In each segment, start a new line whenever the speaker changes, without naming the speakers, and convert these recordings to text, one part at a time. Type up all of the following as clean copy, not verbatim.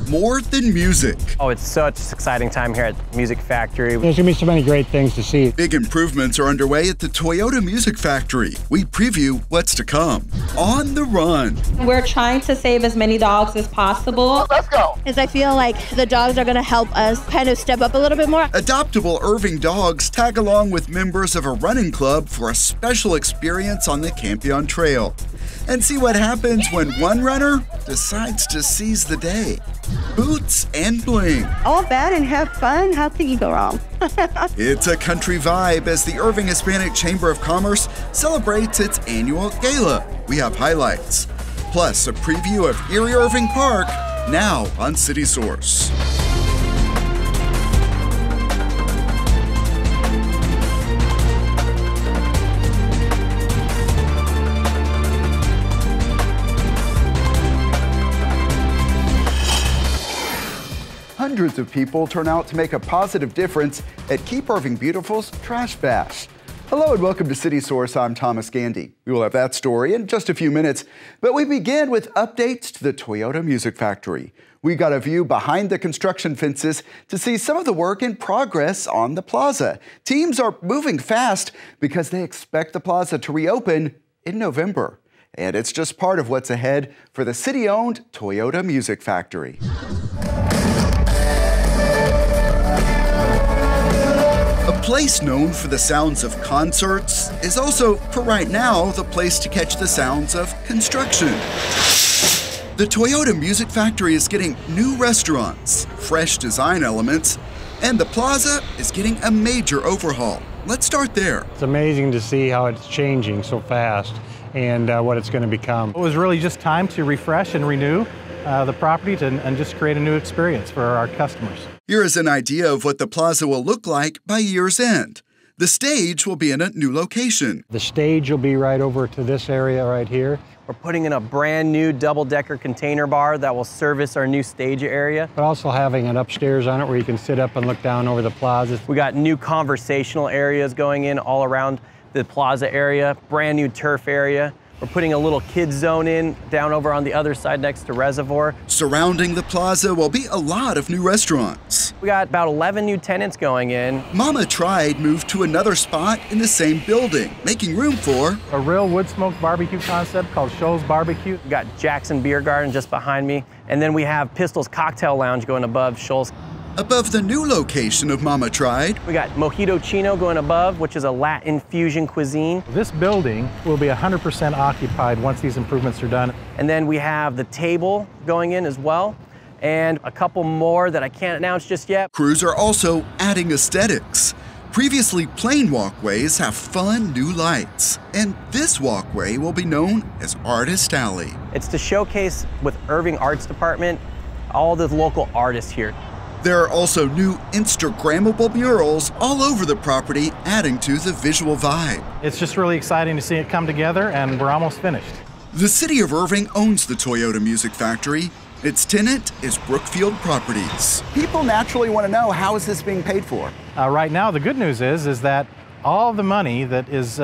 more than music.
Oh, it's such an exciting time here at Music Factory.
There's gonna be so many great things to see.
Big improvements are underway at the Toyota Music Factory. We preview what's to come. On the Run.
We're trying to save as many dogs as possible.
Let's go.
Because I feel like the dogs are gonna help us kind of step up a little bit more.
Adoptable Irving dogs tag along with members of a running club for a special experience on the Campion Trail. And see what happens when one runner decides to seize the day. Boots and bling.
All bad and have fun. How can you go wrong?
It's a country vibe as the Irving Hispanic Chamber of Commerce celebrates its annual Gala. We have highlights, plus a preview of Irving Park, now on City Source. Hundreds of people turn out to make a positive difference at Keep Irving Beautiful's Trash Bash. Hello and welcome to City Source. I'm Thomas Gandy. We will have that story in just a few minutes, but we begin with updates to the Toyota Music Factory. We got a view behind the construction fences to see some of the work in progress on the plaza. Teams are moving fast because they expect the plaza to reopen in November. And it's just part of what's ahead for the city-owned Toyota Music Factory. A place known for the sounds of concerts is also, for right now, the place to catch the sounds of construction. The Toyota Music Factory is getting new restaurants, fresh design elements, and the plaza is getting a major overhaul. Let's start there.
It's amazing to see how it's changing so fast and what it's going to become.
It was really just time to refresh and renew the property and just create a new experience for our customers.
Here is an idea of what the plaza will look like by year's end. The stage will be in a new location.
The stage will be right over to this area right here.
We're putting in a brand new double-decker container bar that will service our new stage area.
But also having an upstairs on it where you can sit up and look down over the plaza.
We got new conversational areas going in all around the plaza area, brand new turf area. We're putting a little kids zone in down over on the other side next to Reservoir.
Surrounding the plaza will be a lot of new restaurants.
We got about 11 new tenants going in.
Mama Tried moved to another spot in the same building, making room for
A real wood smoke barbecue concept called Shoals Barbecue.
We got Jackson Beer Garden just behind me. And then we have Pistol's Cocktail Lounge going above Shoals.
above the new location of Mama Tried.
We got Mojito Chino going above, which is a Latin fusion cuisine.
This building will be 100% occupied once these improvements are done.
And then we have the table going in as well, and a couple more that I can't announce just yet.
Crews are also adding aesthetics. Previously plain walkways have fun new lights, and this walkway will be known as Artist Alley.
It's to showcase with Irving Arts Department all the local artists here.
There are also new Instagrammable murals all over the property, adding to the visual vibe.
It's just really exciting to see it come together, and we're almost finished.
The city of Irving owns the Toyota Music Factory. Its tenant is Brookfield Properties. People naturally want to know, how is this being paid for?
Right now, the good news is that all the money that is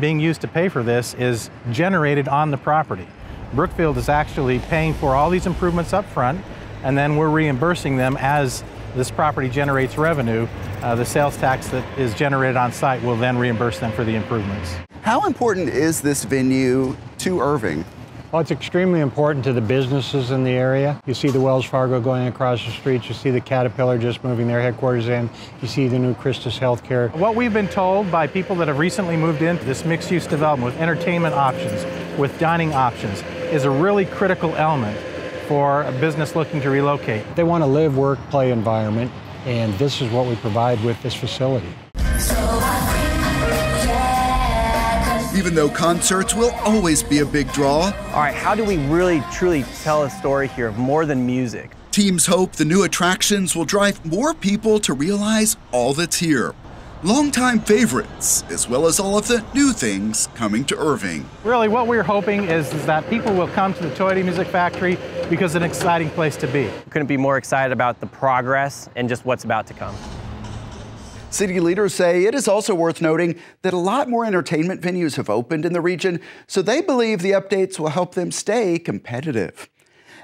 being used to pay for this is generated on the property. Brookfield is actually paying for all these improvements up front, and then we're reimbursing them as this property generates revenue. The sales tax that is generated on site will then reimburse them for the improvements.
How important is this venue to Irving?
Well, it's extremely important to the businesses in the area. You see the Wells Fargo going across the street. You see the Caterpillar just moving their headquarters in. You see the new Christus Healthcare.
What we've been told by people that have recently moved into this mixed-use development with entertainment options, with dining options, is a really critical element for a business looking to relocate.
They want to live, work, play environment, and this is what we provide with this facility.
Even though concerts will always be a big draw,
All right, how do we really, truly tell a story here of more than music?
teams hope the new attractions will drive more people to realize all that's here. Longtime favorites, as well as all of the new things coming to Irving.
Really, what we're hoping is that people will come to the Toyota Music Factory because it's an exciting place to be.
Couldn't be more excited about the progress and just what's about to come.
City leaders say it is also worth noting that a lot more entertainment venues have opened in the region, so they believe the updates will help them stay competitive.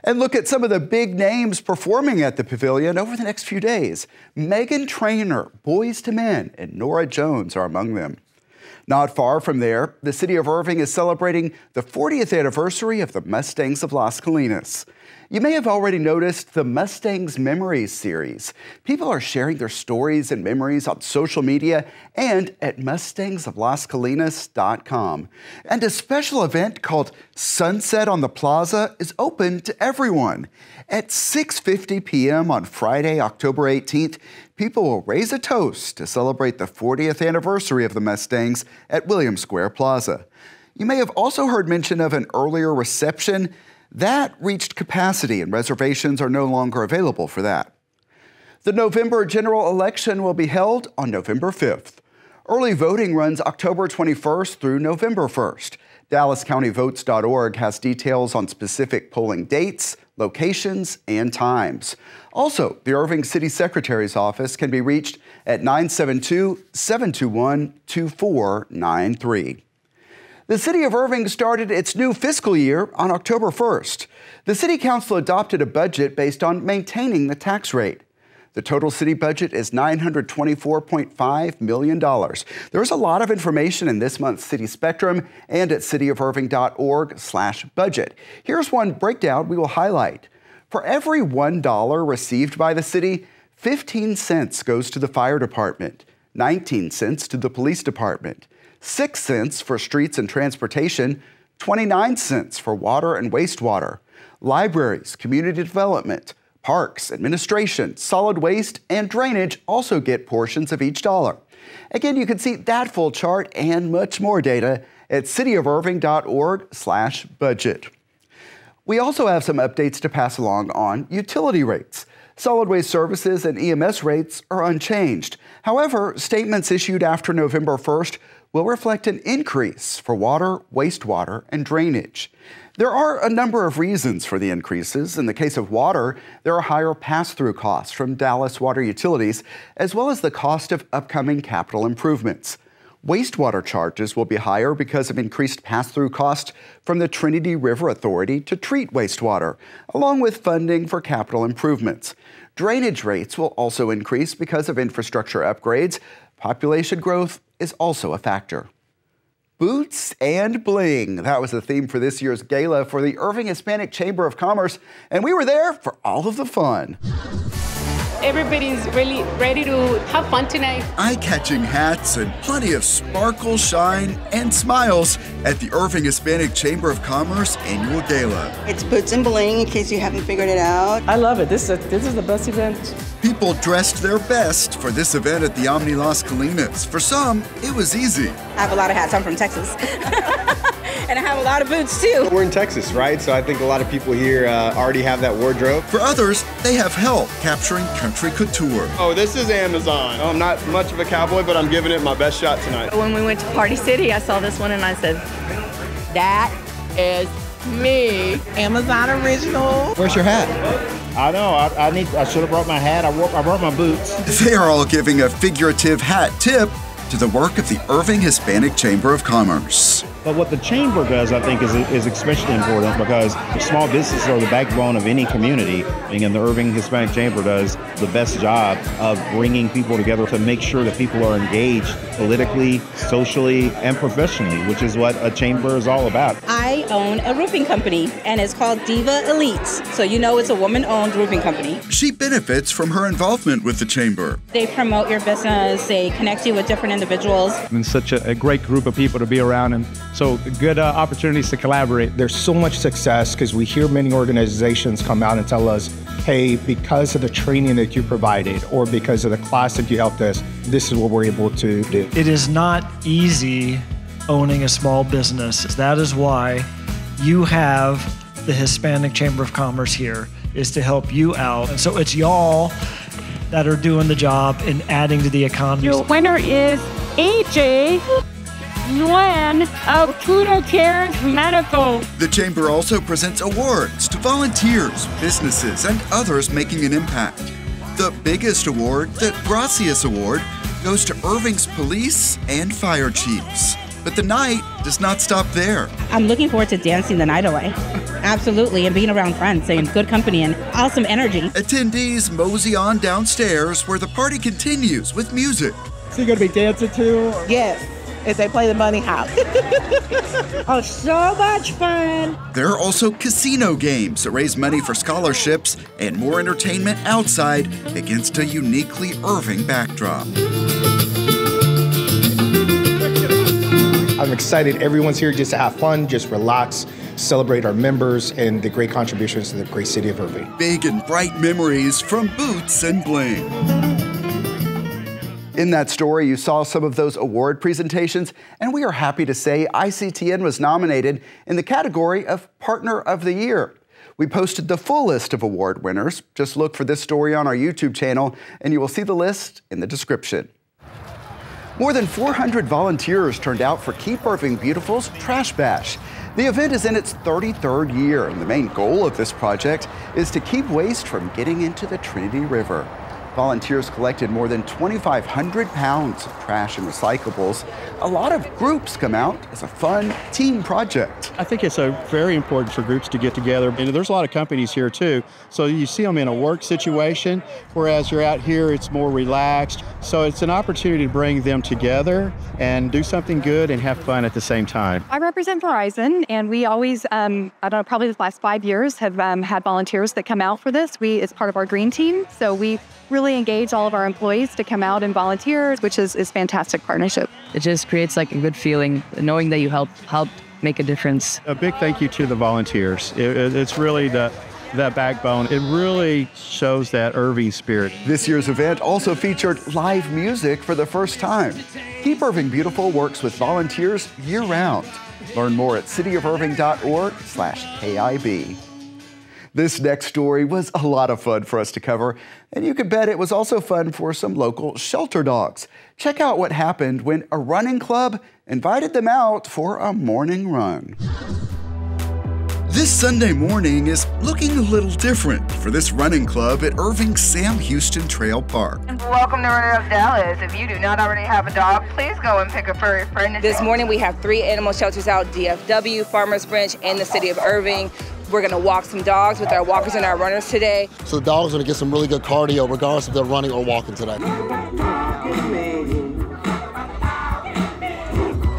And look at some of the big names performing at the pavilion over the next few days. Meghan Trainor, Boyz II Men, and Norah Jones are among them. Not far from there, the city of Irving is celebrating the 40th anniversary of the Mustangs of Las Colinas. You may have already noticed the Mustangs Memories series. People are sharing their stories and memories on social media and at mustangsoflascolinas.com. And a special event called Sunset on the Plaza is open to everyone. At 6:50 p.m. on Friday, October 18th, people will raise a toast to celebrate the 40th anniversary of the Mustangs at William Square Plaza. You may have also heard mention of an earlier reception. That reached capacity and reservations are no longer available for that. The November general election will be held on November 5th. Early voting runs October 21st through November 1st. DallasCountyVotes.org has details on specific polling dates, locations, and times. Also, the Irving City Secretary's office can be reached at 972-721-2493. The city of Irving started its new fiscal year on October 1st. The city council adopted a budget based on maintaining the tax rate. The total city budget is $924.5 million. There's a lot of information in this month's City Spectrum and at cityofirving.org/budget. Here's one breakdown we will highlight. For every $1 received by the city, 15 cents goes to the fire department, 19 cents to the police department, 6 cents for streets and transportation, 29 cents for water and wastewater, libraries, community development, parks, administration, solid waste, and drainage also get portions of each dollar. Again, you can see that full chart and much more data at cityofirving.org/budget. We also have some updates to pass along on utility rates. Solid waste services and EMS rates are unchanged. However, statements issued after November 1st will reflect an increase for water, wastewater, and drainage. There are a number of reasons for the increases. In the case of water, there are higher pass-through costs from Dallas Water Utilities, as well as the cost of upcoming capital improvements. Wastewater charges will be higher because of increased pass-through costs from the Trinity River Authority to treat wastewater, along with funding for capital improvements. Drainage rates will also increase because of infrastructure upgrades. Population growth is also a factor. Boots and bling. That was the theme for this year's gala for the Irving Hispanic Chamber of Commerce, and we were there for all of the fun.
Everybody's really ready to have fun tonight.
Eye-catching hats and plenty of sparkle, shine, and smiles at the Irving Hispanic Chamber of Commerce annual gala.
It's boots and bling, in case you haven't figured it out.
I love it. This is the best event.
People dressed their best for this event at the Omni Las Colinas. For some, it was easy.
I have a lot of hats. I'm from Texas. And I have a lot of boots, too.
We're in Texas, right? So I think a lot of people here already have that wardrobe.
For others, they have help capturing country couture.
Oh, this is Amazon. I'm not much of a cowboy, but I'm giving it my best shot tonight.
When we went to Party City, I saw this one and I said, that is me.
Amazon original.
Where's your hat?
I know. I should have brought my hat. I brought my boots.
They are all giving a figurative hat tip to the work of the Irving Hispanic Chamber of Commerce.
But what the chamber does, I think, is especially important because small businesses are the backbone of any community, and the Irving Hispanic Chamber does the best job of bringing people together to make sure that people are engaged politically, socially, and professionally, which is what a chamber is all about.
I own a roofing company, and it's called Diva Elites, so you know it's a woman-owned roofing company.
She benefits from her involvement with the chamber.
They promote your business, they connect you with different individuals.
And such a great group of people to be around, and so good opportunities to collaborate.
There's so much success because we hear many organizations come out and tell us, hey, because of the training that you provided or because of the class that you helped us, this is what we're able to do.
It is not easy owning a small business. That is why you have the Hispanic Chamber of Commerce here, is to help you out. And so it's y'all that are doing the job and adding to the economy.
Your winner is AJ Nguyen of Kudo Cares Medical.
The Chamber also presents awards to volunteers, businesses, and others making an impact. The biggest award, the Gracias Award, goes to Irving's police and fire chiefs. But the night does not stop there.
I'm looking forward to dancing the night away. Absolutely, and being around friends and good company and awesome energy.
Attendees mosey on downstairs where the party continues with music.
So you're gonna be dancing too?
Yes, if they play the money house.
Oh, so much fun.
There are also casino games that raise money for scholarships and more entertainment outside against a uniquely Irving backdrop.
I'm excited. Everyone's here just to have fun, just relax, celebrate our members and the great contributions to the great city of Irving.
Big and bright memories from boots and bling. In that story, you saw some of those award presentations, and we are happy to say ICTN was nominated in the category of Partner of the Year. We posted the full list of award winners. Just look for this story on our YouTube channel, and you will see the list in the description. More than 400 volunteers turned out for Keep Irving Beautiful's Trash Bash. The event is in its 33rd year, and the main goal of this project is to keep waste from getting into the Trinity River. Volunteers collected more than 2,500 pounds of trash and recyclables. A lot of groups come out as a fun team project.
I think it's very important for groups to get together. And there's a lot of companies here too. So you see them in a work situation, whereas you're out here, it's more relaxed. So it's an opportunity to bring them together and do something good and have fun at the same time.
I represent Verizon, and we always, I don't know, probably the last 5 years have had volunteers that come out for this. It's part of our green team. So we really engage all of our employees to come out and volunteer, which is fantastic partnership.
It just creates like a good feeling, knowing that you help make a difference.
A big thank you to the volunteers. It's really that backbone. It really shows that Irving spirit.
This year's event also featured live music for the first time. Keep Irving Beautiful works with volunteers year-round. Learn more at cityofirving.org/KIB. This next story was a lot of fun for us to cover, and you can bet it was also fun for some local shelter dogs. Check out what happened when a running club invited them out for a morning run. This Sunday morning is looking a little different for this running club at Irving's Sam Houston Trail Park.
Welcome to Runner of Dallas. If you do not already have a dog, please go and pick a furry friend today.
This morning we have 3 animal shelters out, DFW, Farmers Branch, and the city of Irving. We're gonna walk some dogs with our walkers and our runners today.
So the dogs are gonna get some really good cardio regardless if they're running or walking today.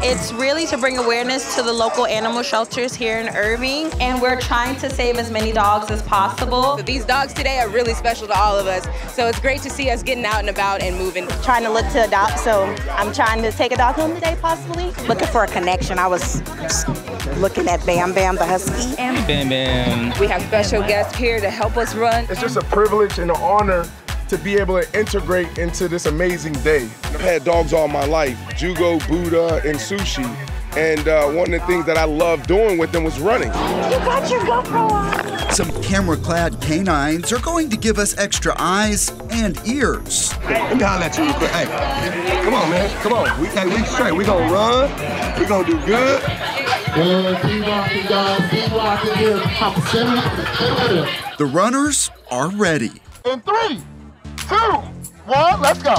It's really to bring awareness to the local animal shelters here in Irving, and we're trying to save as many dogs as possible.
These dogs today are really special to all of us, so it's great to see us getting out and about and moving.
Trying to look to adopt, so I'm trying to take a dog home today, possibly.
Looking for a connection. I was looking at Bam Bam the husky.
And Bam Bam. We have special guests here to help us run.
It's just a privilege and an honor to be able to integrate into this amazing day. I've had dogs all my life, Jugo, Buddha, and Sushi. And one of the things that I love doing with them was running.
You got your GoPro on.
Some camera-clad canines are going to give us extra eyes and ears.
Let me holler at you real quick. Hey, come on, man, come on. We straight, we gonna run, we gonna do good.
The runners are ready.
In 3, 2, 1, let's go.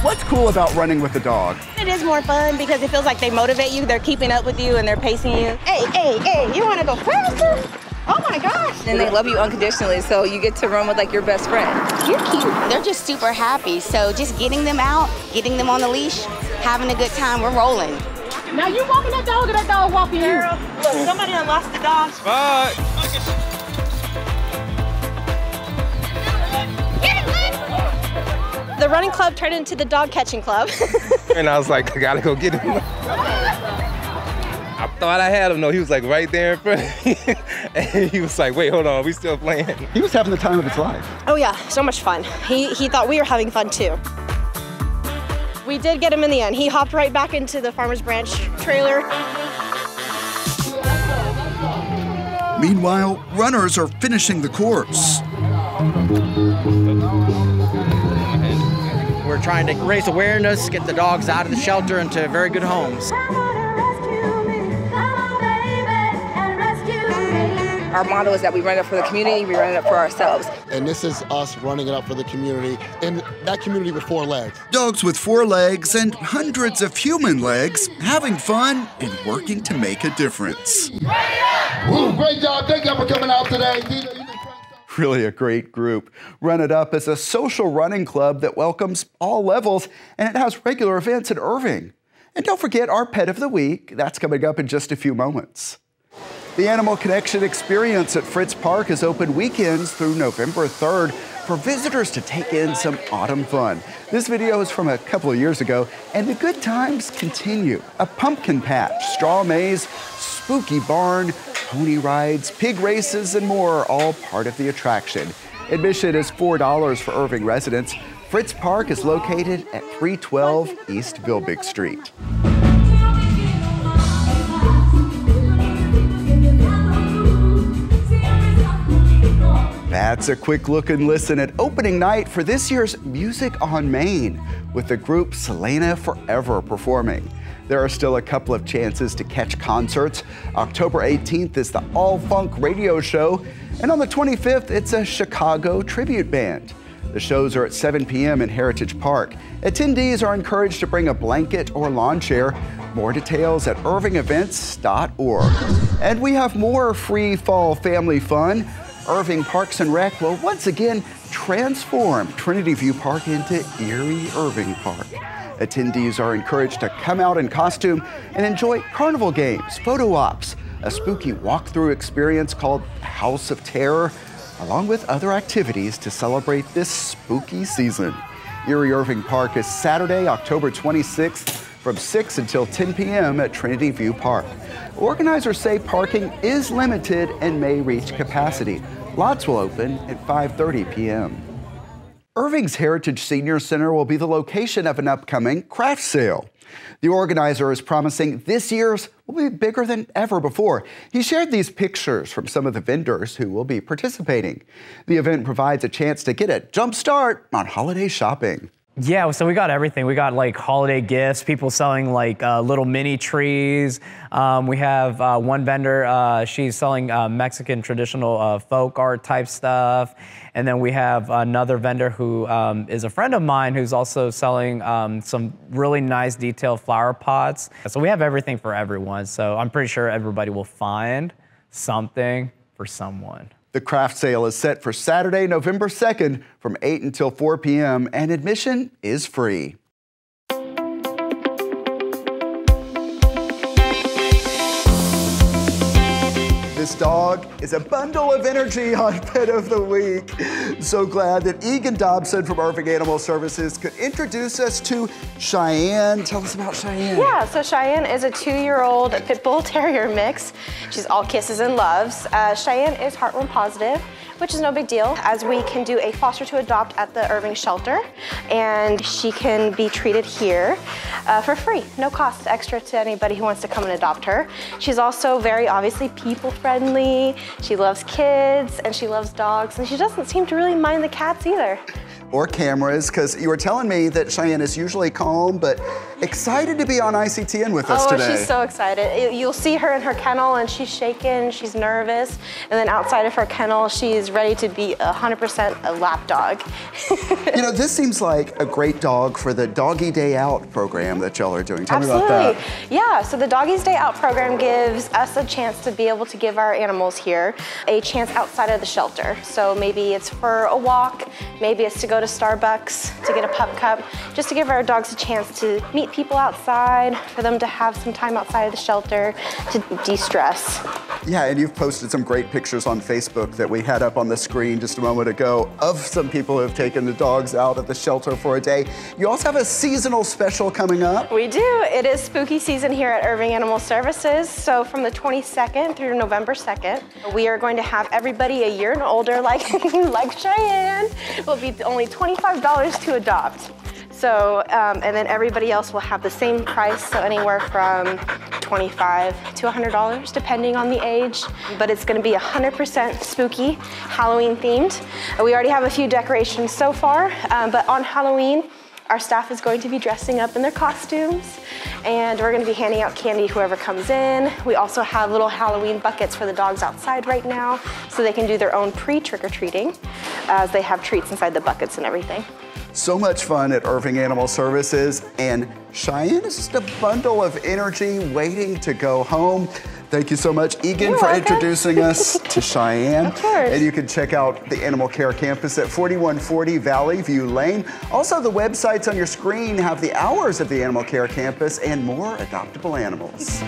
What's cool about running with a dog?
It is more fun because it feels like they motivate you, they're keeping up with you, and they're pacing you. Hey, you wanna go faster? Oh my gosh.
And they love you unconditionally, so you get to run with like your best friend.
You're cute. They're just super happy, so just getting them out, getting them on the leash, having a good time, we're rolling.
Now you walking that dog or that dog walking you?
Look, somebody done lost the dog.
Bye.
The running club turned into the dog catching club.
And I was like, I gotta go get him. I thought I had him. No, he was like right there in front of me. And he was like, wait, hold on, we still playing.
He was having the time of his life.
Oh yeah, so much fun. He thought we were having fun too. We did get him in the end. He hopped right back into the Farmers Branch trailer.
Meanwhile, runners are finishing the course.
We're trying to raise awareness, get the dogs out of the shelter into very good homes.
Our motto is that we run it up for the community, we run it up for ourselves.
And this is us running it up for the community, and that community with 4 legs.
Dogs with 4 legs and hundreds of human legs, having fun and working to make a difference.
Woo, great job. Thank you for coming out today.
Really a great group. Run It Up is a social running club that welcomes all levels, and it has regular events in Irving. And don't forget our Pet of the Week. That's coming up in just a few moments. The Animal Connection Experience at Fritz Park is open weekends through November 3rd for visitors to take in some autumn fun. This video is from a couple of years ago, and the good times continue. A pumpkin patch, straw maze, spooky barn, pony rides, pig races, and more, all part of the attraction. Admission is $4 for Irving residents. Fritz Park is located at 312 East Vilbig Street. That's a quick look and listen at opening night for this year's Music on Main, with the group Selena Forever performing. There are still a couple of chances to catch concerts. October 18th is the All Funk Radio Show, and on the 25th, it's a Chicago tribute band. The shows are at 7 p.m. in Heritage Park. Attendees are encouraged to bring a blanket or lawn chair. More details at irvingevents.org. And we have more free fall family fun. Irving Parks and Rec will once again transform Trinity View Park into Erie Irving Park. Attendees are encouraged to come out in costume and enjoy carnival games, photo ops, a spooky walkthrough experience called House of Terror, along with other activities to celebrate this spooky season. Erie Irving Park is Saturday, October 26th from 6 until 10 p.m. at Trinity View Park. Organizers say parking is limited and may reach capacity. Lots will open at 5:30 p.m. Irving's Heritage Senior Center will be the location of an upcoming craft sale. The organizer is promising this year's will be bigger than ever before. He shared these pictures from some of the vendors who will be participating. The event provides a chance to get a jump start on holiday shopping.
Yeah, so we got everything. We got like holiday gifts, people selling like little mini trees. We have one vendor, she's selling Mexican traditional folk art type stuff. And then we have another vendor who is a friend of mine who's also selling some really nice detailed flower pots. So we have everything for everyone. So I'm pretty sure everybody will find something for someone.
The craft sale is set for Saturday, November 2nd from 8 until 4 p.m. and admission is free. This dog is a bundle of energy on Pet of the Week. So glad that Egan Dobson from Irving Animal Services could introduce us to Cheyenne. Tell us about Cheyenne.
Yeah, so Cheyenne is a 2-year-old pit bull terrier mix. She's all kisses and loves. Cheyenne is heartworm positive, which is no big deal, as we can do a foster to adopt at the Irving shelter, and she can be treated here for free, no cost extra to anybody who wants to come and adopt her. She's also very obviously people friendly. She loves kids and she loves dogs, and she doesn't seem to really mind the cats either.
Or cameras, because you were telling me that Cheyenne is usually calm, but excited to be on ICTN with us today.
Oh, she's so excited. You'll see her in her kennel and she's shaking, she's nervous. And then outside of her kennel, she's ready to be 100% a lap dog.
You know, this seems like a great dog for the Doggy Day Out program that y'all are doing. Tell me about that.
Yeah, so the Doggy's Day Out program gives us a chance to be able to give our animals here a chance outside of the shelter. So maybe it's for a walk, maybe it's to go to Starbucks to get a pup cup, just to give our dogs a chance to meet people outside, for them to have some time outside of the shelter to de-stress.
Yeah, and you've posted some great pictures on Facebook that we had up on the screen just a moment ago of some people who have taken the dogs out of the shelter for a day. You also have a seasonal special coming up.
We do. It is spooky season here at Irving Animal Services. So from the 22nd through November 2nd, we are going to have everybody a year and older, like Cheyenne, will be only $25 to adopt. So, and then everybody else will have the same price, so anywhere from $25 to $100, depending on the age. But it's gonna be 100% spooky, Halloween themed. We already have a few decorations so far, but on Halloween, Our staff is going to be dressing up in their costumes, and we're going to be handing out candy to whoever comes in. We also have little Halloween buckets for the dogs outside right now, so they can do their own pre-trick-or-treating, as they have treats inside the buckets and everything.
So much fun at Irving Animal Services, and Cheyenne is just a bundle of energy waiting to go home. Thank you so much, Egan, for introducing us to Cheyenne.
Of course.
And you can check out the Animal Care Campus at 4140 Valley View Lane. Also, the websites on your screen have the hours of the Animal Care Campus and more adoptable animals.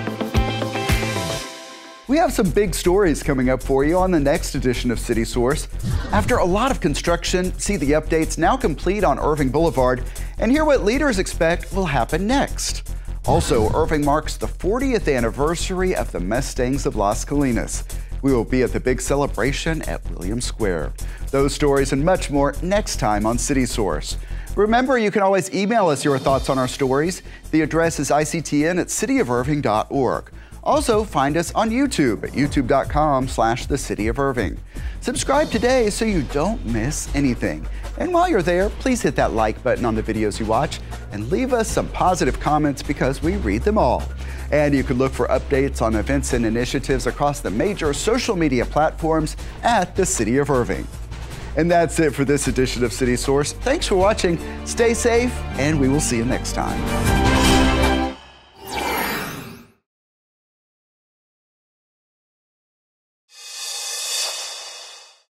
We have some big stories coming up for you on the next edition of City Source. After a lot of construction, see the updates now complete on Irving Boulevard and hear what leaders expect will happen next. Also, Irving marks the 40th anniversary of the Mustangs of Las Colinas. We will be at the big celebration at Williams Square. Those stories and much more next time on City Source. Remember, you can always email us your thoughts on our stories. The address is ictn@cityofirving.org. Also, find us on YouTube at youtube.com/thecityofirving. Subscribe today so you don't miss anything. And while you're there, please hit that like button on the videos you watch and leave us some positive comments because we read them all. And you can look for updates on events and initiatives across the major social media platforms at the City of Irving. And that's it for this edition of City Source. Thanks for watching, stay safe, and we will see you next time.